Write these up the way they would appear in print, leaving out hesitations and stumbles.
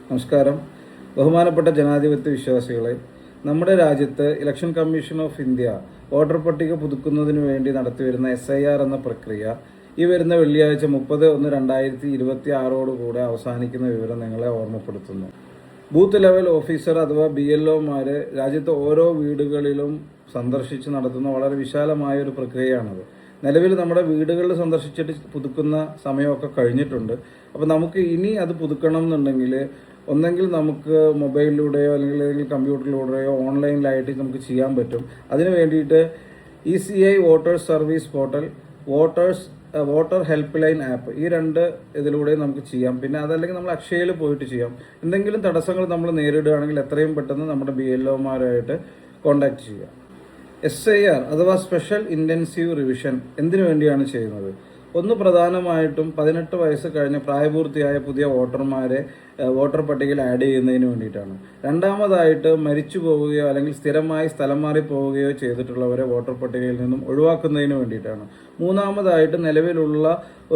നമസ്കാരം. ബഹുമാനപ്പെട്ട ജനാധിപത്യ വിശ്വാസികളെ, നമ്മുടെ രാജ്യത്ത് election commission of India voter പട്ടിക പുതുക്കുന്നതിന് വേണ്ടി നടത്തിവരുന്ന SIR എന്ന പ്രക്രിയ ഈ വരുന്ന വെള്ളിയാഴ്ച 30/1/2026 അവസാനിക്കുന്ന വിവരം നിങ്ങളെ ഓർമ്മപ്പെടുത്തുന്നു. ബൂത്ത് ലെവൽ ഓഫീസർ അഥവാ BLOമാർ രാജ്യത്തെ ഓരോ വീടുകളിലും സന്ദർശിച്ച് നടത്തുന്ന വളരെ വിശാലമായ ഒരു പ്രക്രിയയാണത്. നിലവിൽ നമ്മുടെ വീടുകളിൽ സന്ദർശിച്ചിട്ട് പുതുക്കുന്ന സമയമൊക്കെ കഴിഞ്ഞിട്ടുണ്ട്. അപ്പോൾ നമുക്ക് ഇനി അത് പുതുക്കണം എന്നുണ്ടെങ്കിൽ ഒന്നെങ്കിൽ നമുക്ക് മൊബൈലിലൂടെയോ അല്ലെങ്കിൽ കമ്പ്യൂട്ടറിലൂടെയോ ഓൺലൈനിലായിട്ട് നമുക്ക് ചെയ്യാൻ പറ്റും. അതിന് വേണ്ടിയിട്ട് ECI voters service portal, voter help line app, ഈ രണ്ട് ഇതിലൂടെയും നമുക്ക് ചെയ്യാം. പിന്നെ അതല്ലെങ്കിൽ നമ്മൾ അക്ഷയയിൽ പോയിട്ട് ചെയ്യാം. എന്തെങ്കിലും തടസ്സങ്ങൾ നമ്മൾ നേരിടുകയാണെങ്കിൽ എത്രയും പെട്ടെന്ന് നമ്മുടെ BLOമാരായിട്ട് കോൺടാക്ട് ചെയ്യാം. SIR അഥവാ സ്പെഷ്യൽ ഇൻറ്റൻസീവ് റിവിഷൻ എന്തിനു വേണ്ടിയാണ് ചെയ്യുന്നത്? ഒന്ന്, പ്രധാനമായിട്ടും 18 വയസ്സ് കഴിഞ്ഞ പ്രായപൂർത്തിയായ പുതിയ വോട്ടർമാരെ വോട്ടർ പട്ടികയിൽ ആഡ് ചെയ്യുന്നതിന് വേണ്ടിയിട്ടാണ്. രണ്ടാമതായിട്ട്, മരിച്ചു പോവുകയോ അല്ലെങ്കിൽ സ്ഥിരമായി സ്ഥലം മാറി പോവുകയോ ചെയ്തിട്ടുള്ളവരെ വോട്ടർ പട്ടികയിൽ നിന്നും ഒഴിവാക്കുന്നതിന് വേണ്ടിയിട്ടാണ്. മൂന്നാമതായിട്ട്, നിലവിലുള്ള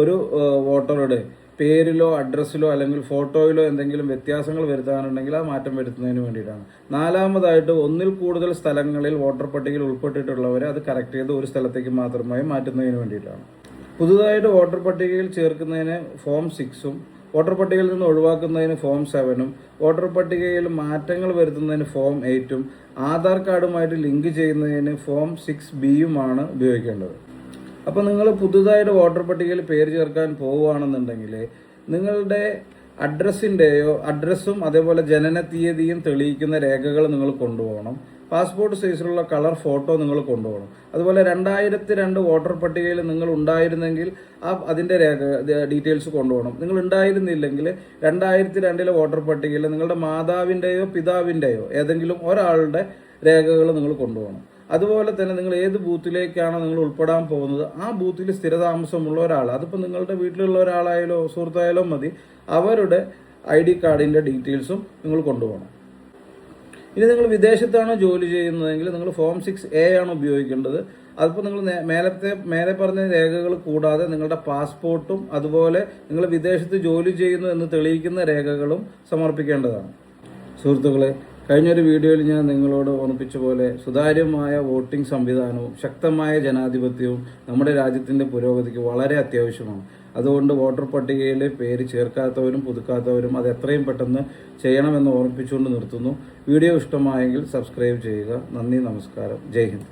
ഒരു വോട്ടറുടെ പേരിലോ അഡ്രസ്സിലോ അല്ലെങ്കിൽ ഫോട്ടോയിലോ എന്തെങ്കിലും വ്യത്യാസങ്ങൾ വരുത്താനുണ്ടെങ്കിൽ ആ മാറ്റം വരുത്തുന്നതിന് വേണ്ടിയിട്ടാണ്. നാലാമതായിട്ട്, ഒന്നിൽ കൂടുതൽ സ്ഥലങ്ങളിൽ വോട്ടർ പട്ടികയിൽ ഉൾപ്പെട്ടിട്ടുള്ളവരെ അത് കറക്റ്റ് ചെയ്ത് ഒരു സ്ഥലത്തേക്ക് മാത്രമായി മാറ്റുന്നതിന് വേണ്ടിയിട്ടാണ്. പുതുതായിട്ട് വോട്ടർ പട്ടികയിൽ ചേർക്കുന്നതിന് ഫോം 6ഉം വോട്ടർ പട്ടികയിൽ നിന്ന് ഒഴിവാക്കുന്നതിന് ഫോം 7ഉം വോട്ടർ പട്ടികയിൽ മാറ്റങ്ങൾ വരുത്തുന്നതിന് ഫോം 8ഉം ആധാർ കാർഡുമായിട്ട് ലിങ്ക് ചെയ്യുന്നതിന് ഫോം 6Bയുമാണ് ഉപയോഗിക്കേണ്ടത്. അപ്പോൾ നിങ്ങൾ പുതുതായിട്ട് വോട്ടർ പട്ടികയിൽ പേര് ചേർക്കാൻ പോവുകയാണെന്നുണ്ടെങ്കിൽ നിങ്ങളുടെ അഡ്രസ്സും അതേപോലെ ജനന തീയതിയും തെളിയിക്കുന്ന രേഖകൾ നിങ്ങൾ കൊണ്ടുപോകണം. പാസ്പോർട്ട് സൈസിലുള്ള കളർ ഫോട്ടോ നിങ്ങൾ കൊണ്ടുപോകണം. അതുപോലെ 2002 വോട്ടർ പട്ടികയിൽ നിങ്ങൾ ഉണ്ടായിരുന്നെങ്കിൽ അതിൻ്റെ ഡീറ്റെയിൽസ് കൊണ്ടുപോകണം. നിങ്ങൾ ഉണ്ടായിരുന്നില്ലെങ്കിൽ 2002 വോട്ടർ പട്ടികയിൽ നിങ്ങളുടെ മാതാവിൻ്റെയോ പിതാവിൻ്റെയോ ഏതെങ്കിലും ഒരാളുടെ രേഖകൾ നിങ്ങൾ കൊണ്ടുപോകണം. അതുപോലെ തന്നെ നിങ്ങൾ ഏത് ബൂത്തിലേക്കാണോ നിങ്ങൾ ഉൾപ്പെടാൻ പോകുന്നത് ആ ബൂത്തിൽ സ്ഥിരതാമസമുള്ള ഒരാൾ, അതിപ്പോൾ നിങ്ങളുടെ വീട്ടിലുള്ള ഒരാളായാലോ സുഹൃത്തായാലോ മതി, അവരുടെ ID കാർഡിൻ്റെ ഡീറ്റെയിൽസും നിങ്ങൾ കൊണ്ടുപോകണം. ഇനി നിങ്ങൾ വിദേശത്താണ് ജോലി ചെയ്യുന്നതെങ്കിൽ നിങ്ങൾ ഫോം 6A ആണ് ഉപയോഗിക്കേണ്ടത്. അതിപ്പോൾ നിങ്ങൾ മേലെ പറഞ്ഞ രേഖകൾ കൂടാതെ നിങ്ങളുടെ പാസ്പോർട്ടും അതുപോലെ നിങ്ങൾ വിദേശത്ത് ജോലി ചെയ്യുന്നു എന്ന് തെളിയിക്കുന്ന രേഖകളും സമർപ്പിക്കേണ്ടതാണ്. സുഹൃത്തുക്കളെ, കഴിഞ്ഞൊരു വീഡിയോയിൽ ഞാൻ നിങ്ങളോട് ഓർമ്മിപ്പിച്ച പോലെ സുതാര്യമായ വോട്ടിംഗ് സംവിധാനവും ശക്തമായ ജനാധിപത്യവും നമ്മുടെ രാജ്യത്തിൻ്റെ പുരോഗതിക്ക് വളരെ അത്യാവശ്യമാണ്. അതുകൊണ്ട് വോട്ടർ പട്ടികയിൽ പേര് ചേർക്കാത്തവരും പുതുക്കാത്തവരും അത് എത്രയും പെട്ടെന്ന് ചെയ്യണമെന്ന് ഓർമ്മിപ്പിച്ചുകൊണ്ട് നിർത്തുന്നു. വീഡിയോ ഇഷ്ടമായെങ്കിൽ സബ്സ്ക്രൈബ് ചെയ്യുക. നന്ദി, നമസ്കാരം, ജയ് ഹിന്ദ്.